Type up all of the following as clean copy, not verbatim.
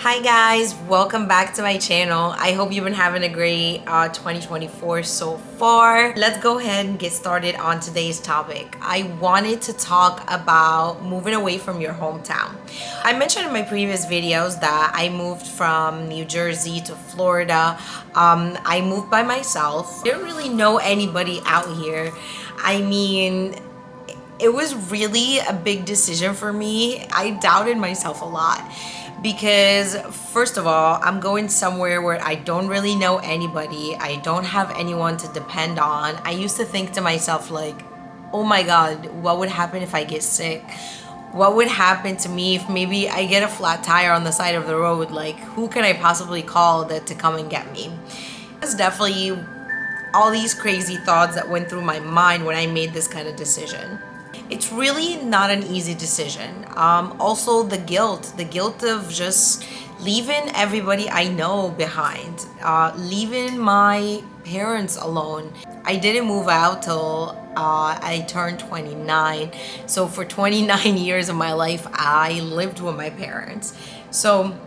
Hi guys, welcome back to my channel. I hope you've been having a great 2024 so far. Let's go ahead and get started on today's topic. I wanted to talk about moving away from your hometown. I mentioned in my previous videos that I moved from New Jersey to Florida. I moved by myself. I didn't really know anybody out here. I mean, it was really a big decision for me. I doubted myself a lot because first of all, I'm going somewhere where I don't really know anybody. I don't have anyone to depend on. I used to think to myself like, oh my God, what would happen if I get sick? What would happen to me if maybe I get a flat tire on the side of the road? Like, who can I possibly call to come and get me? It's definitely all these crazy thoughts that went through my mind when I made this kind of decision. It's really not an easy decision. Also, the guilt of just leaving everybody I know behind, leaving my parents alone. I didn't move out till I turned 29. So for 29 years of my life, I lived with my parents. So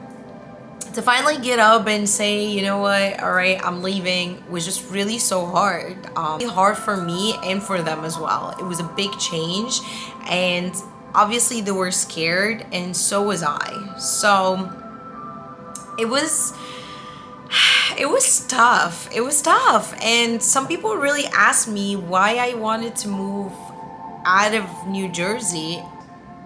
to finally get up and say, you know what, all right, I'm leaving, was just really so hard. Hard for me and for them as well. It was a big change, and obviously they were scared, and so was I. So it was tough. It was tough, and some people really asked me why I wanted to move out of New Jersey.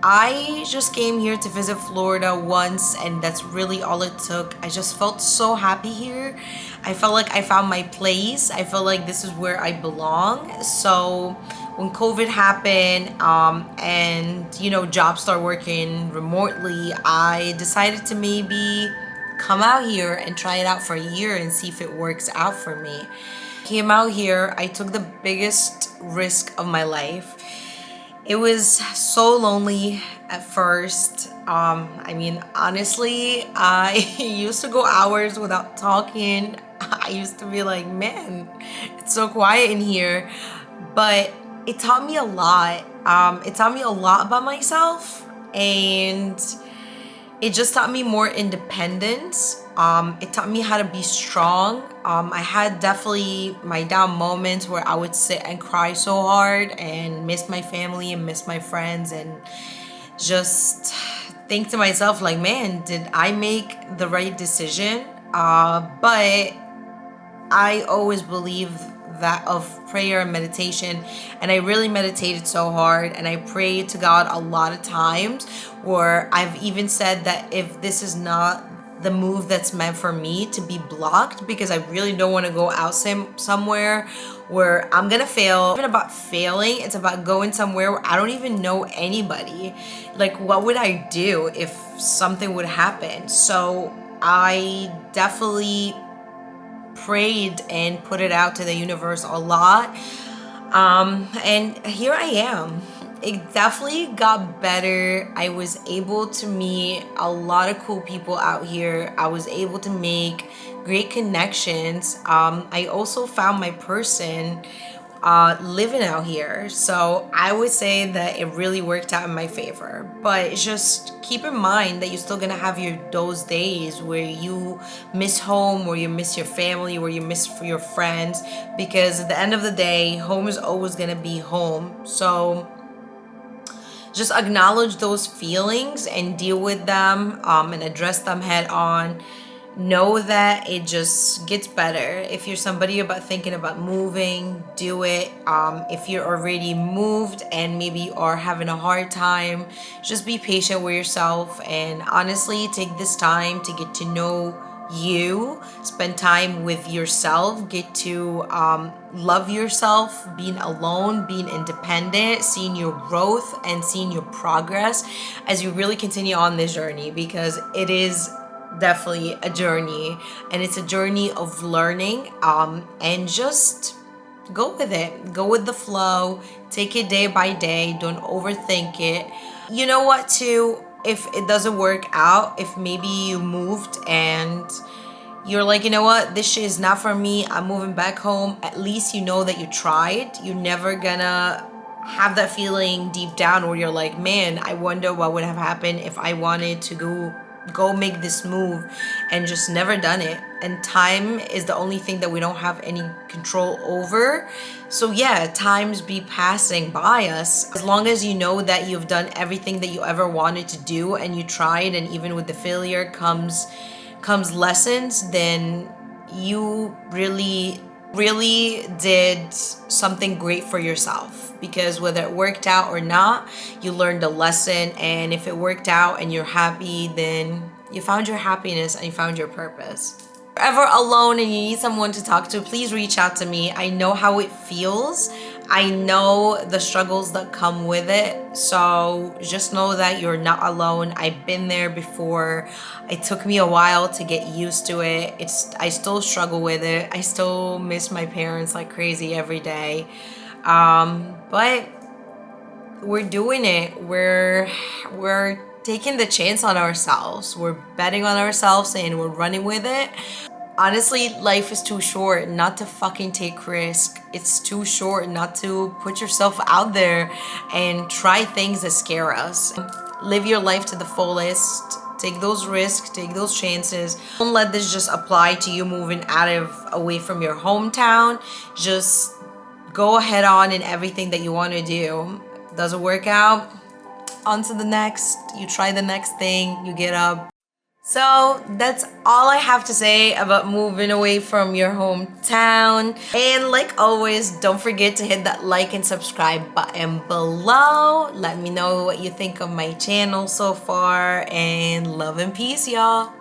I just came here to visit Florida once, and that's really all it took. I just felt so happy here. I felt like I found my place. I felt like this is where I belong. So when COVID happened, and jobs start working remotely, I decided to maybe come out here and try it out for a year and see if it works out for me. Came out here, I took the biggest risk of my life. It was so lonely at first. I mean, honestly, I used to go hours without talking. I used to be like, man, it's so quiet in here. But it taught me a lot. It taught me a lot about myself, and it just taught me more independence. It taught me how to be strong. I had definitely my down moments where I would sit and cry so hard and miss my family and miss my friends and just think to myself like, man, did I make the right decision? But I always believe that of prayer and meditation, and I really meditated so hard, and I prayed to God a lot of times, where I've even said that if this is not the move that's meant for me, to be blocked, because I really don't want to go out somewhere where I'm gonna fail. It's not about failing, it's about going somewhere where I don't even know anybody. Like, what would I do if something would happen? So I definitely prayed and put it out to the universe a lot, and here I am. It definitely got better. I was able to meet a lot of cool people out here. I was able to make great connections. I also found my person living out here. So I would say that it really worked out in my favor. But just keep in mind that you're still gonna have those days where you miss home, where you miss your family, where you miss your friends, because at the end of the day, home is always gonna be home. So just acknowledge those feelings and deal with them, and address them head on. Know that it just gets better. If you're somebody thinking about moving, do it. If you're already moved and maybe you are having a hard time, just be patient with yourself, and honestly take this time to get to know you, spend time with yourself, get to love yourself, being alone, being independent, seeing your growth and seeing your progress as you really continue on this journey, because it is definitely a journey, and it's a journey of learning, and just go with it, go with the flow, take it day by day, don't overthink it. You know what, too, if it doesn't work out, if maybe you moved and you're like, you know what, this shit is not for me, I'm moving back home, at least you know that you tried. You're never gonna have that feeling deep down where you're like, man, I wonder what would have happened if I wanted to go go make this move and just never done it. And time is the only thing that we don't have any control over. So yeah, times be passing by us. As long as you know that you've done everything that you ever wanted to do and you tried, and even with the failure comes lessons, then you really did something great for yourself. Because whether it worked out or not, you learned a lesson. And if it worked out and you're happy, then you found your happiness and you found your purpose. If you're ever alone and you need someone to talk to, please reach out to me. I know how it feels. I know the struggles that come with it. So just know that you're not alone. I've been there before. It took me a while to get used to it. I still struggle with it. I still miss my parents like crazy every day. But we're doing it. We're taking the chance on ourselves. We're betting on ourselves and we're running with it. Honestly, life is too short not to fucking take risk. It's too short not to put yourself out there and try things that scare us. Live your life to the fullest. Take those risks, take those chances. Don't let this just apply to you moving away from your hometown. Just go ahead on in everything that you want to do. Doesn't work out, on to the next. You try the next thing, you get up. So that's all I have to say about moving away from your hometown. And like always, don't forget to hit that like and subscribe button below. Let me know what you think of my channel so far, and love and peace, y'all.